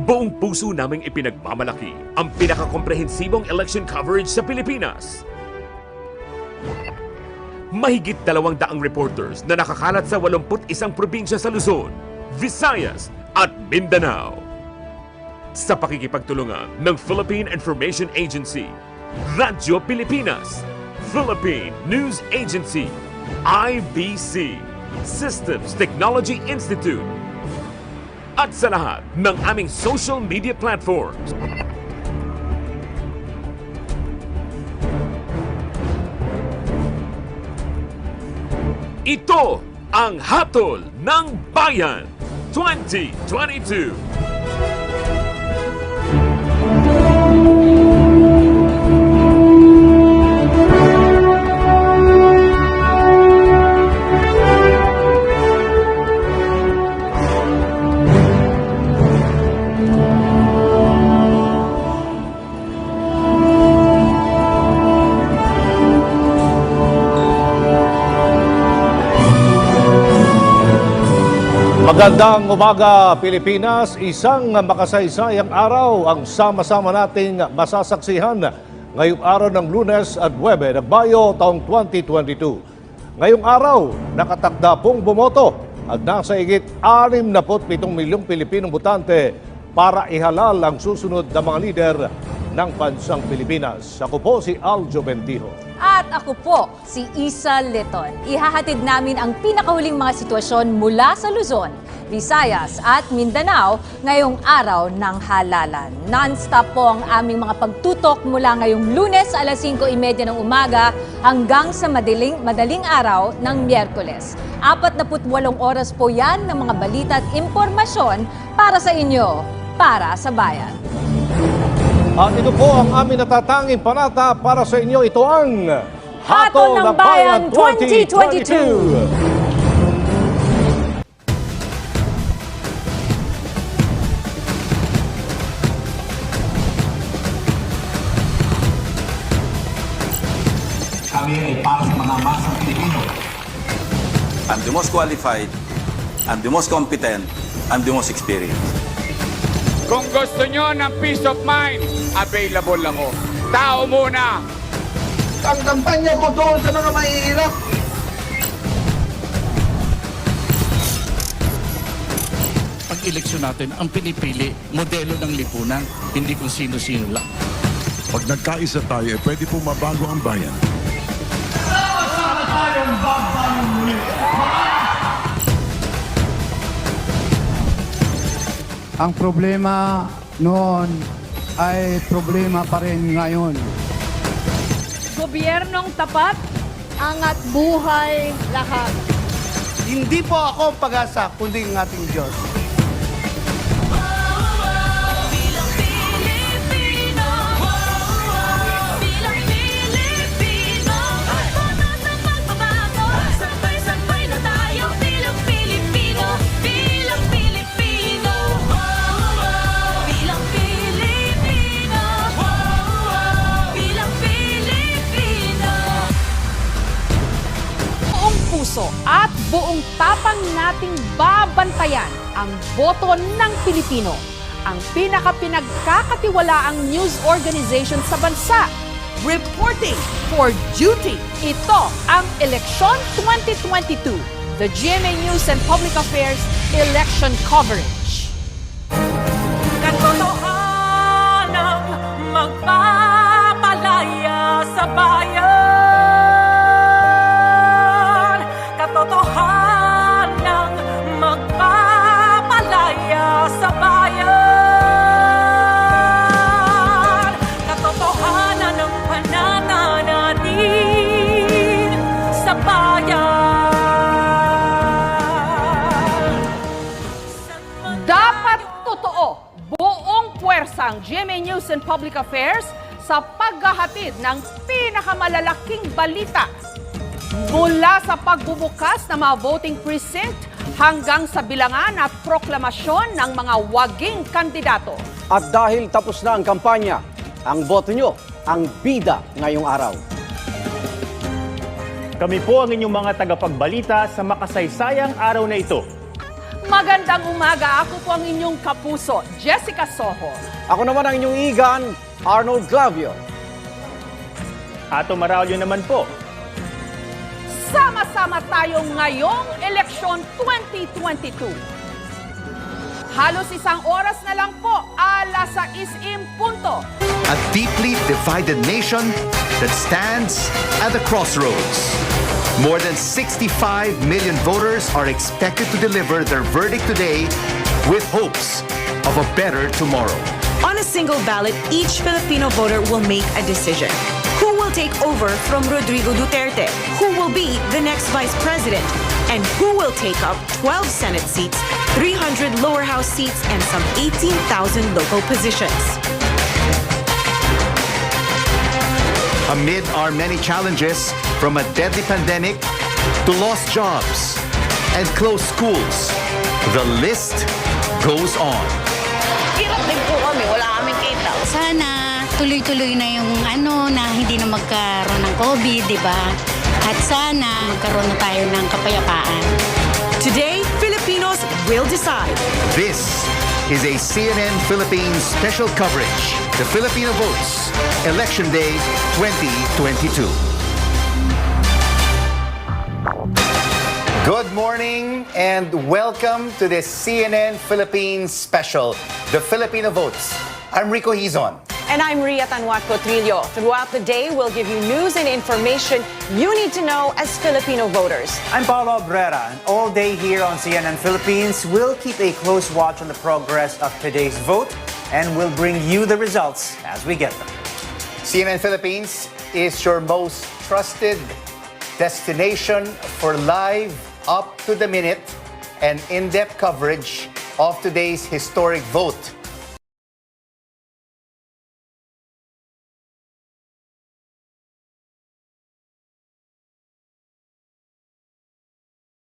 Buong puso naming ipinagmamalaki ang pinakakomprehensibong election coverage sa Pilipinas. Mahigit 200 reporters na nakakalat sa 81 probinsya sa Luzon, Visayas at Mindanao. Sa pakikipagtulungan ng Philippine Information Agency, Radyo Pilipinas, Philippine News Agency, IBC, Systems Technology Institute, at sa lahat ng aming social media platforms. Ito ang Hatol ng Bayan 2022. Magandang umaga, Pilipinas. Isang makasaysayang araw ang sama-sama nating masasaksihan ngayong araw ng Lunes at Huwebe ng Mayo taong 2022. Ngayong araw, nakatakda pong bumoto at nasa higit 67 milyong Pilipinong botante para ihalal ang susunod na mga lider ng bansang Pilipinas. Ako po si Aljo Bentijo. At ako po, si Isa Leton. Ihahatid namin ang pinakahuling mga sitwasyon mula sa Luzon, Visayas at Mindanao ngayong araw ng halalan. Non-stop po ang aming mga pagtutok mula ngayong Lunes alas 5:30 ng umaga hanggang sa madaling araw ng Miyerkules. 48 oras po yan ng mga balita at impormasyon para sa inyo, para sa bayan. At ito po ang aming natatanging panata para sa inyo. Ito ang Hatol ng Bayan 2022. Kami ay para sa mga masang Pilipino. I'm the most qualified, I'm the most competent, I'm the most experienced. Kung gusto nyo ng peace of mind, available ako. Tao muna! Ang kampanya ko doon sa mga mahihirap. Pag-eleksyon natin, ang pinipili, modelo ng lipunan, hindi kung sino-sino lang. Pag nagkaisa tayo, pwede po mabago ang bayan. Sama tayong babayang muli. Ang problema noon ay problema pa rin ngayon. Gobyernong tapat, angat buhay lahat. Hindi po ako ang pag-asa, kundi ang ating Diyos. At buong tapang nating babantayan ang boto ng Pilipino, ang pinakapinagkakatiwalaang news organization sa bansa. Reporting for duty. Ito ang Eleksyon 2022, the GMA News and Public Affairs Election Coverage. Katotohanang magpapalaya sa bayan. Katotohanang magpapalaya sa bayan. Katotohanan ng panananatin sa bayan. Dapat totoo, buong puwersa ang GMA News and Public Affairs sa paghahatid ng pinakamalalaking balita mula sa pagbubukas ng mga voting precinct hanggang sa bilangan at proklamasyon ng mga waging kandidato. At dahil tapos na ang kampanya, ang boto nyo ang bida ngayong araw. Kami po ang inyong mga tagapagbalita sa makasaysayang araw na ito. Magandang umaga, ako po ang inyong kapuso, Jessica Soho. Ako naman ang inyong igan, Arnold Glavio. Ato Maralyo naman po. Sama-sama tayo ngayong eleksyon 2022. Halos isang oras na lang po, 6:00 A deeply divided nation that stands at the crossroads. More than 65 million voters are expected to deliver their verdict today with hopes of a better tomorrow. On a single ballot, each Filipino voter will make a decision. Who will take over from Rodrigo Duterte? Who will be the next vice president? And who will take up 12 Senate seats, 300 lower house seats, and some 18,000 local positions? Amid our many challenges, from a deadly pandemic to lost jobs and closed schools, the list goes on. Hirap din po kami, wala kaming kita. Sana tuloy-tuloy na yung na hindi na magkaroon ng COVID, di ba? At sana magkaroon na tayo ng kapayapaan. Today, Filipinos will decide. This is a CNN Philippines special coverage. The Filipino votes, Election Day 2022. Good morning and welcome to this CNN Philippines special, The Filipino Votes. I'm Rico Hizon. And I'm Ria Tanwat Cotrillo. Throughout the day, we'll give you news and information you need to know as Filipino voters. I'm Paulo Abrera, and all day here on CNN Philippines, we'll keep a close watch on the progress of today's vote, and we'll bring you the results as we get them. CNN Philippines is your most trusted destination for live, up-to-the-minute, and in-depth coverage of today's historic vote.